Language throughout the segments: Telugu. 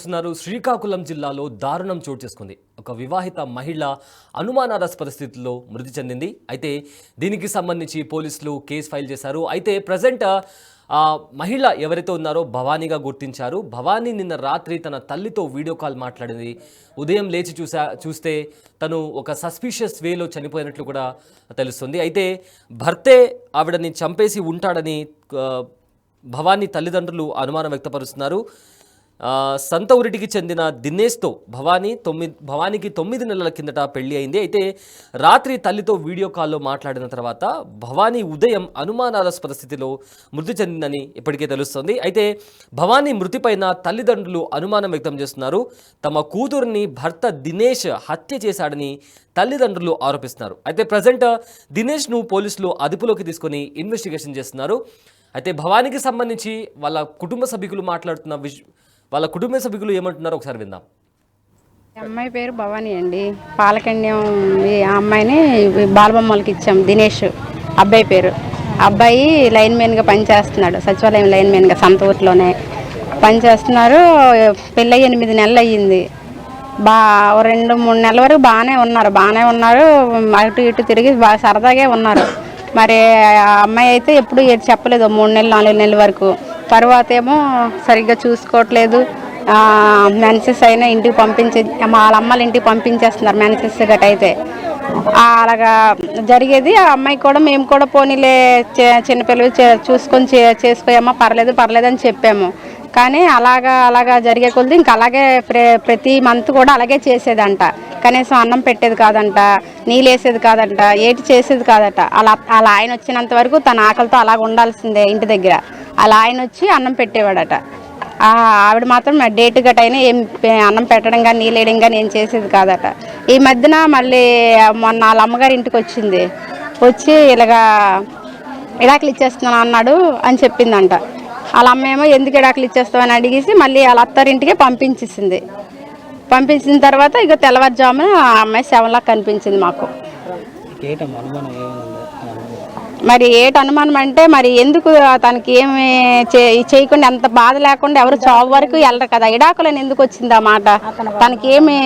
చూస్తున్నారు శ్రీకాకుళం జిల్లాలో దారుణం చోటు చేసుకుంది. ఒక వివాహిత మహిళ అనుమానాస్పద స్థితిలో మృతి చెందింది. అయితే దీనికి సంబంధించి పోలీసులు కేసు ఫైల్ చేశారు. అయితే ప్రజెంట్ మహిళ ఎవరైతే ఉన్నారో భవానీగా గుర్తించారు. భవానీ నిన్న రాత్రి తన తల్లితో వీడియో కాల్ మాట్లాడింది. ఉదయం లేచి చూస్తే తను ఒక సస్పిషియస్ వేలో చనిపోయినట్లు కూడా తెలుస్తుంది. అయితే భర్తే ఆవిడని చంపేసి ఉంటాడని భవానీ తల్లిదండ్రులు అనుమానం వ్యక్తపరుస్తున్నారు. సంత ఊరికి చెందిన దినేష్తో భవానీకి 9 నెలల కిందట పెళ్లి అయింది. అయితే రాత్రి తల్లితో వీడియో కాల్లో మాట్లాడిన తర్వాత భవానీ ఉదయం అనుమానాస్పద స్థితిలో మృతి చెందిందని ఇప్పటికే తెలుస్తోంది. అయితే భవానీ మృతిపైన తల్లిదండ్రులు అనుమానం వ్యక్తం చేస్తున్నారు. తమ కూతురిని భర్త దినేష్ హత్య చేశాడని తల్లిదండ్రులు ఆరోపిస్తున్నారు. అయితే ప్రజెంట్ దినేష్ను పోలీసులు అదుపులోకి తీసుకొని ఇన్వెస్టిగేషన్ చేస్తున్నారు. అయితే భవానీకి సంబంధించి వాళ్ళ కుటుంబ సభ్యులు ఏమంటున్నారో ఒకసారి విందాం. అమ్మాయి పేరు భవానీ అండి. పాలకన్యం ఆ అమ్మాయిని బాలబొమ్మలకి ఇచ్చాం. దినేష్ అబ్బాయి పేరు. అబ్బాయి లైన్మెన్గా పనిచేస్తున్నాడు. సచివాలయం లైన్మెన్గా సంత ఊరిలోనే పనిచేస్తున్నారు. పెళ్ళి 8 నెలలు అయ్యింది. 2-3 నెలల వరకు బాగానే ఉన్నారు. అటు ఇటు తిరిగి బాగా సరదాగా ఉన్నారు. మరి ఆ అమ్మాయి అయితే ఎప్పుడు ఏది చెప్పలేదు 3 నెలలు 4 నెలల వరకు. తర్వాత ఏమో సరిగ్గా చూసుకోవట్లేదు. మెన్సెస్ అయినా ఇంటికి వాళ్ళ అమ్మలు ఇంటికి పంపించేస్తున్నారు మెన్సెస్ గట్ అయితే. అలాగా జరిగేది. ఆ అమ్మాయి కూడా మేము కూడా పోనీలే చిన్నపిల్లలు చూసుకొని చేసుకోయమ్మా పర్లేదు అని చెప్పాము. కానీ అలాగా జరిగే కొద్ది ఇంకా అలాగే ప్రతి మంత్ కూడా అలాగే చేసేదంట. కనీసం అన్నం పెట్టేది కాదంట, నీళ్ళు వేసేది కాదంట, ఏటి చేసేది కాదట. అలా ఆయన వచ్చినంత వరకు తన ఆకలితో అలాగ ఉండాల్సిందే ఇంటి దగ్గర. అలా ఆయన వచ్చి అన్నం పెట్టేవాడట. ఆవిడ మాత్రం డేట్ గట్ అయినా ఏం అన్నం పెట్టడం కానీ నీళ్ళు వేయడం కానీ ఏం చేసేది కాదట. ఈ మధ్యన మళ్ళీ మొన్న వాళ్ళ అమ్మగారి ఇంటికి వచ్చి ఇలాగా ఇడాకులు ఇచ్చేస్తున్నాను అన్నాడు అని చెప్పిందంట. వాళ్ళ అమ్మ ఏమో ఎందుకు ఇడాకులు ఇచ్చేస్తామని అడిగేసి మళ్ళీ వాళ్ళ అత్తారింటికి పంపించిన తర్వాత ఇక తెల్లవారుజామున ఆ అమ్మాయి శవంలా కనిపించింది మాకు. మరి ఏటి అనుమానం అంటే మరి ఎందుకు తనకి ఏమి చేయకుండా ఎంత బాధ లేకుండా ఎవరు చావు వరకు వెళ్ళరు కదా. ఇడాకులని ఎందుకు వచ్చింది ఆ మాట? తనకి ఏమి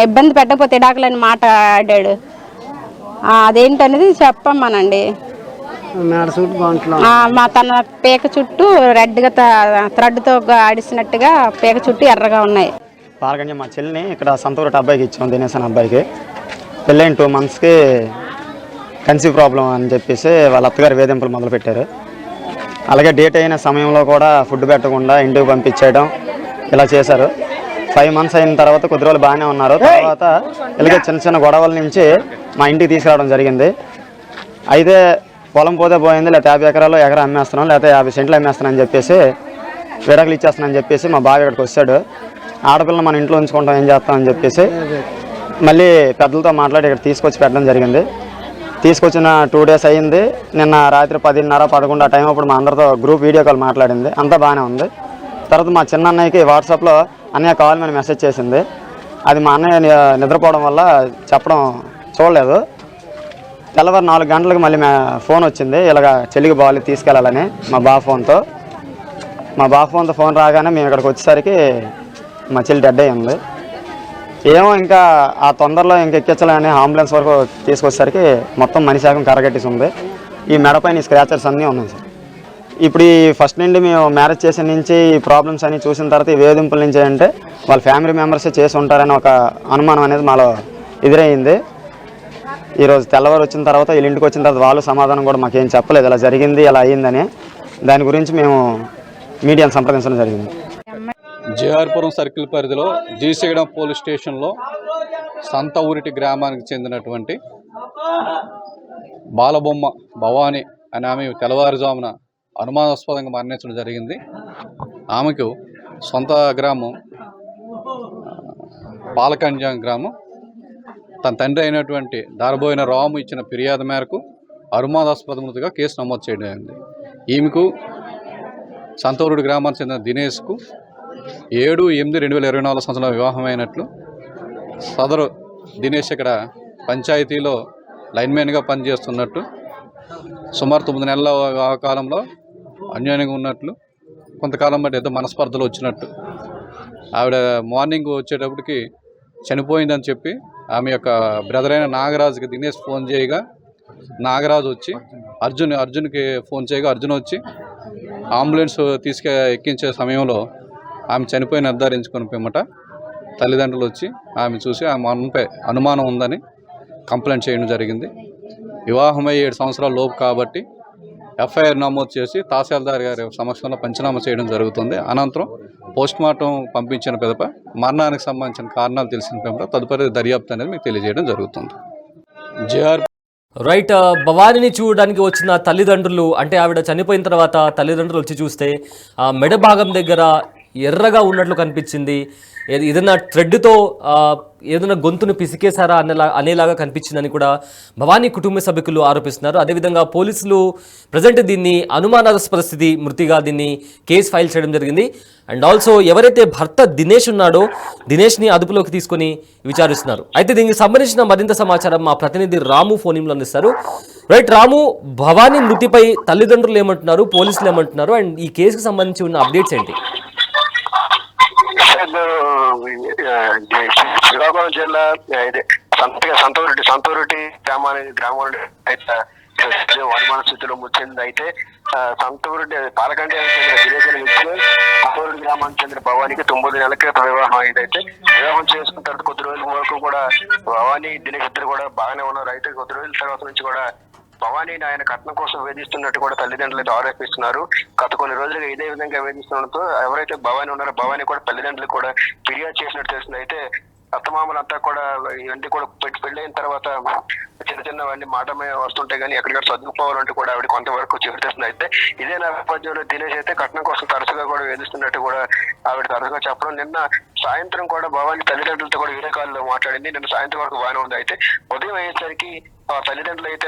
ఇబ్బంది పెట్టకపోతే ఇడాకులని మాట ఆడాడు. అదేంటనేది చెప్పమ్మనండి. తన పేక చుట్టూ రెడ్గా థ్రెడ్తో ఆడిసినట్టుగా పేక చుట్టూ ఎర్రగా ఉన్నాయి. పాలకన్య మా చెల్లిని ఇక్కడ సంతూరటి అబ్బాయికి ఇచ్చాం. దినేష్ అనే అబ్బాయికి పెళ్ళైన 2 మంత్స్కి కన్సీవ్ ప్రాబ్లం అని చెప్పేసి వాళ్ళ అత్తగారు వేధింపులు మొదలుపెట్టారు. అలాగే డేట్ అయిన సమయంలో కూడా ఫుడ్ పెట్టకుండా ఇంటికి పంపించేయడం ఇలా చేశారు. 5 మంత్స్ అయిన తర్వాత కొద్ది రోజులు బాగానే ఉన్నారు. తర్వాత ఇలాగే చిన్న గొడవల నుంచి మా ఇంటికి తీసుకురావడం జరిగింది. అయితే పొలం పోయింది, లేకపోతే 50 ఎకరాలు అమ్మేస్తున్నాం, లేకపోతే 50 సెంట్లు అమ్మేస్తున్నాను అని చెప్పేసి విడాకులు ఇచ్చేస్తున్నాను అని చెప్పేసి మా బావ ఇక్కడికి వచ్చాడు. ఆడపిల్లని మన ఇంట్లో ఉంచుకుంటాం ఏం చేస్తామని చెప్పేసి మళ్ళీ పెద్దలతో మాట్లాడి ఇక్కడ తీసుకొచ్చి పెట్టడం జరిగింది. తీసుకొచ్చిన 2 డేస్ అయ్యింది. నిన్న రాత్రి 10:30-11 ఆ టైం అప్పుడు మా అందరితో గ్రూప్ వీడియో కాల్ మాట్లాడింది. అంతా బాగానే ఉంది. తర్వాత మా చిన్న అన్నయ్యకి వాట్సాప్లో అన్నయ్య కావాలని మెసేజ్ చేసింది. అది మా అన్నయ్య నిద్రపోవడం వల్ల చెప్పడం చూడలేదు. తెల్లవారు 4 గంటలకు మళ్ళీ ఫోన్ వచ్చింది, ఇలాగ చెల్లికి బాగాలి తీసుకెళ్ళాలని మా బావ ఫోన్తో ఫోన్ రాగానే మేము ఇక్కడికి వచ్చేసరికి మా చెల్లి డెడ్ అయ్యి ఉంది. ఏమో ఇంకా ఆ తొందరలో ఎక్కించాలని అంబులెన్స్ వరకు తీసుకొచ్చేసరికి మొత్తం మనిషాకం కరగట్టేసి ఉంది. ఈ మెడపైన స్క్రాచర్స్ అన్నీ ఉన్నాయి సార్. ఇప్పుడు ఈ ఫస్ట్ నుండి మేము మ్యారేజ్ చేసిన నుంచి ఈ ప్రాబ్లమ్స్ అన్నీ చూసిన తర్వాత ఈ వేధింపుల నుంచి అంటే వాళ్ళ ఫ్యామిలీ మెంబర్సే చేసి ఉంటారని ఒక అనుమానం అనేది మాలో ఎదురయ్యింది. ఈరోజు తెల్లవారు వచ్చిన తర్వాత వీళ్ళ ఇంటికి వచ్చిన తర్వాత వాళ్ళు సమాధానం కూడా మాకేం చెప్పలేదు, ఇలా జరిగింది ఇలా అయ్యిందని. దాని గురించి మేము మీడియాను సంప్రదించడం జరిగింది. జేఆర్పురం సర్కిల్ పరిధిలో జీసీగడం పోలీస్ స్టేషన్లో సంత ఊరిటి గ్రామానికి చెందినటువంటి బాలబొమ్మ భవానీ అనే ఆమె తెల్లవారుజామున అనుమానాస్పదంగా మరణించడం జరిగింది. ఆమెకు సొంత గ్రామం పాలకన్య గ్రామం. తన తండ్రి అయినటువంటి దారబోయిన రాము ఇచ్చిన ఫిర్యాదు మేరకు అనుమానాస్పద మృతిగా కేసు నమోదు చేయడం జరిగింది. ఈమెకు సంతూరుడి గ్రామానికి చెందిన దినేష్కు 7/8/2024 సంవత్సరంలో వివాహమైనట్లు సదరు దినేష్ ఇక్కడ పంచాయతీలో లైన్మెన్గా పనిచేస్తున్నట్టు, సుమారు 9 నెలల వివాహ కాలంలో అన్యోన్యంగా ఉన్నట్లు, కొంతకాలం బట్టి ఏదో మనస్పర్ధలు వచ్చినట్టు ఆవిడ మార్నింగ్ వచ్చేటప్పటికి చనిపోయిందని చెప్పి ఆమె యొక్క బ్రదర్ అయిన నాగరాజుకి దినేష్ ఫోన్ చేయగా నాగరాజు వచ్చి అర్జున్కి ఫోన్ చేయగా అర్జున్ వచ్చి అంబులెన్స్ ఎక్కించే సమయంలో ఆమె చనిపోయి నిర్ధారించుకుని పిమ్మట తల్లిదండ్రులు వచ్చి ఆమె చూసి ఆమె మనపై అనుమానం ఉందని కంప్లైంట్ చేయడం జరిగింది. వివాహమై 7 సంవత్సరాల లోపు కాబట్టి ఎఫ్ఐఆర్ నమోదు చేసి తహసీల్దార్ గారి సమక్షంలో పంచనామా చేయడం జరుగుతుంది. అనంతరం పోస్ట్మార్టం పంపించిన పిదప మరణానికి సంబంధించిన కారణాలు తెలిసిన పిదప తదుపరి దర్యాప్తు అనేది మీకు తెలియజేయడం జరుగుతుంది. JR right. భవానీని చూడడానికి వచ్చిన తల్లిదండ్రులు, అంటే ఆవిడ చనిపోయిన తర్వాత తల్లిదండ్రులు వచ్చి చూస్తే ఆ మెడ భాగం దగ్గర ఎర్రగా ఉన్నట్లు కనిపించింది. ఏదైనా థ్రెడ్తో ఏదైనా గొంతును పిసికేశారా అనేలాగా కనిపించిందని కూడా భవానీ కుటుంబ సభ్యులు ఆరోపిస్తున్నారు. అదేవిధంగా పోలీసులు ప్రజెంట్ దీన్ని అనుమానాస్పద స్థితి మృతిగా దీన్ని కేసు ఫైల్ చేయడం జరిగింది. అండ్ ఆల్సో ఎవరైతే భర్త దినేష్ ఉన్నాడో దినేష్ని అదుపులోకి తీసుకొని విచారిస్తున్నారు. అయితే దీనికి సంబంధించిన మరింత సమాచారం మా ప్రతినిధి రాము ఫోన్లో అందిస్తారు. రైట్ రాము, భవానీ మృతిపై తల్లిదండ్రులు ఏమంటున్నారు, పోలీసులు ఏమంటున్నారు, అండ్ ఈ కేసుకు సంబంధించి ఉన్న అప్డేట్స్ ఏంటి? శ్రీకాకుళం జిల్లా ఇది సంతూరెడ్డి గ్రామం అయితే వర్మాన స్థితిలో ముచ్చింది. అయితే సంతూరెడ్డి పాలకండి సంతూరెడ్డి గ్రామానికి చెందిన భవానికి 9 నెలల క్రితం వివాహం అయింది. అయితే వివాహం చేసుకున్న తర్వాత కొద్ది రోజుల వరకు కూడా భవానీ దినేష్ ఇద్దరు కూడా బాగానే ఉన్నారు. అయితే కొద్ది రోజుల తర్వాత నుంచి కూడా భవానీని ఆయన కట్నం కోసం వేధిస్తున్నట్టు కూడా తల్లిదండ్రులు ఆరోపిస్తున్నారు. గత కొన్ని రోజులుగా ఇదే విధంగా వేధిస్తుండటంతో ఎవరైతే భవానీ ఉన్నారో భవానీ కూడా తల్లిదండ్రులు కూడా ఫిర్యాదు చేసినట్టు తెలుస్తుంది. అయితే అత్తమామలంతా కూడా ఇవన్నీ కూడా పెళ్ళైన తర్వాత చిన్నవన్నీ మాటమే వస్తుంటాయి కానీ ఎక్కడికక్కడ చదువుకోవాలంటే కూడా ఆవిడ కొంతవరకు చెబుతుంది. అయితే ఇదే నేపథ్యంలో దినేష్ అయితే కట్నం కోసం తరచుగా కూడా వేధిస్తున్నట్టు కూడా ఆవిడ తరచుగా చెప్పడం. నిన్న సాయంత్రం కూడా భవానీ తల్లిదండ్రులతో కూడా వీడియో కాల్లో మాట్లాడింది. నిన్న సాయంత్రం వరకు బాగానే ఉంది. అయితే ఉదయం అయ్యేసరికి తల్లిదండ్రులు అయితే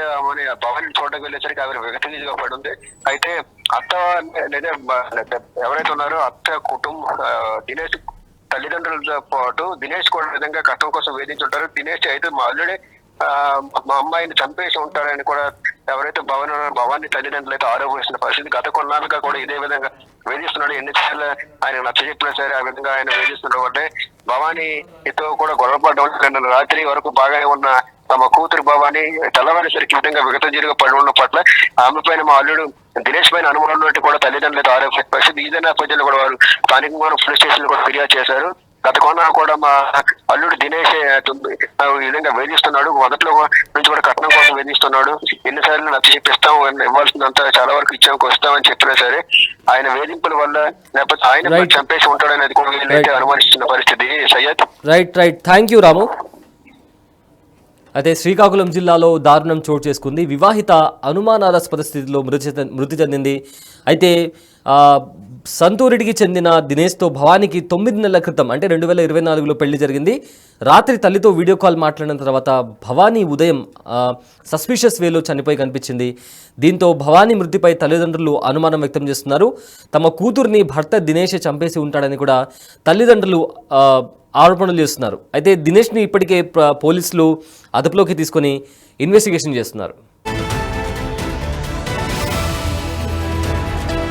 భవానీ చూడడానికి వెళ్ళేసరికి ఆవిడ విగతగా పడి ఉంది. అయితే అత్త లేదా ఎవరైతే ఉన్నారో అత్త కుటుంబం దినేష్ తల్లిదండ్రులతో పాటు దినేష్ కూడా విధంగా కట్నం కోసం వేధించుంటారు. దినేష్ అయితే మా ఆల్రెడీ మా అమ్మాయిని చంపేసి ఉంటారని కూడా ఎవరైతే భవానీ తల్లిదండ్రులు అయితే ఆరోపిస్తున్న పరిస్థితి. గత కొన్నాళ్ళుగా కూడా ఇదే విధంగా వేధిస్తున్నాడు. ఎన్నిసార్లు ఆయన నచ్చ చెప్పినా సరే ఆ విధంగా ఆయన వేధిస్తుండడం వల్లే భవానీతో కూడా గొడవపడడం. రాత్రి వరకు బాగానే ఉన్న తమ కూతురు భవానీ తెల్లవారేసరికి విధంగా విగతజీరుగా పడి ఉన్న పట్ల ఆమె పైన మా అల్లుడు దినేష్ పైన అనుమానం ఉన్నట్టు కూడా తల్లిదండ్రులతో ఆరోపించిన పరిస్థితి. ఇదే నేపథ్యంలో కూడా వారు స్థానికంగా పోలీస్ స్టేషన్ కూడా ఫిర్యాదు చేశారు. గత కొన్నాళ్ళు కూడా మా అల్లుడు దినేష్ ఈ విధంగా వేధిస్తున్నాడు. మొదట్లో నుంచి కూడా కట్నం కోసం వేధిస్తున్నాడు. ఎన్నిసార్లు నచ్చ చెప్పిస్తాం, ఇవ్వాల్సిందంతా చాలా వరకు ఇచ్చాము వస్తామని చెప్పినా సరే ఆయన వేధింపుల వల్ల లేకపోతే ఆయన చంపేసి ఉంటాడనేది కూడా వీళ్ళైతే అనుమానిస్తున్న పరిస్థితి. సయ్యద్ రైట్. థ్యాంక్ యూ రాము. అయితే శ్రీకాకుళం జిల్లాలో దారుణం చోటు చేసుకుంది. వివాహిత అనుమానాస్పద స్థితిలో మృతి చెందింది. అయితే సంతూరెడ్డికి చెందిన దినేష్తో భవానీకి 9 నెలల క్రితం అంటే 2024లో పెళ్లి జరిగింది. రాత్రి తల్లితో వీడియో కాల్ మాట్లాడిన తర్వాత భవానీ ఉదయం సస్పిషియస్ వేలో చనిపోయి కనిపించింది. దీంతో భవానీ మృతిపై తల్లిదండ్రులు అనుమానం వ్యక్తం చేస్తున్నారు. తమ కూతుర్ని భర్త దినేష్ చంపేసి ఉంటాడని కూడా తల్లిదండ్రులు ఆరోపణలు చేస్తున్నారు. అయితే దినేష్ని ఇప్పటికే పోలీసులు అదుపులోకి తీసుకొని ఇన్వెస్టిగేషన్ చేస్తున్నారు.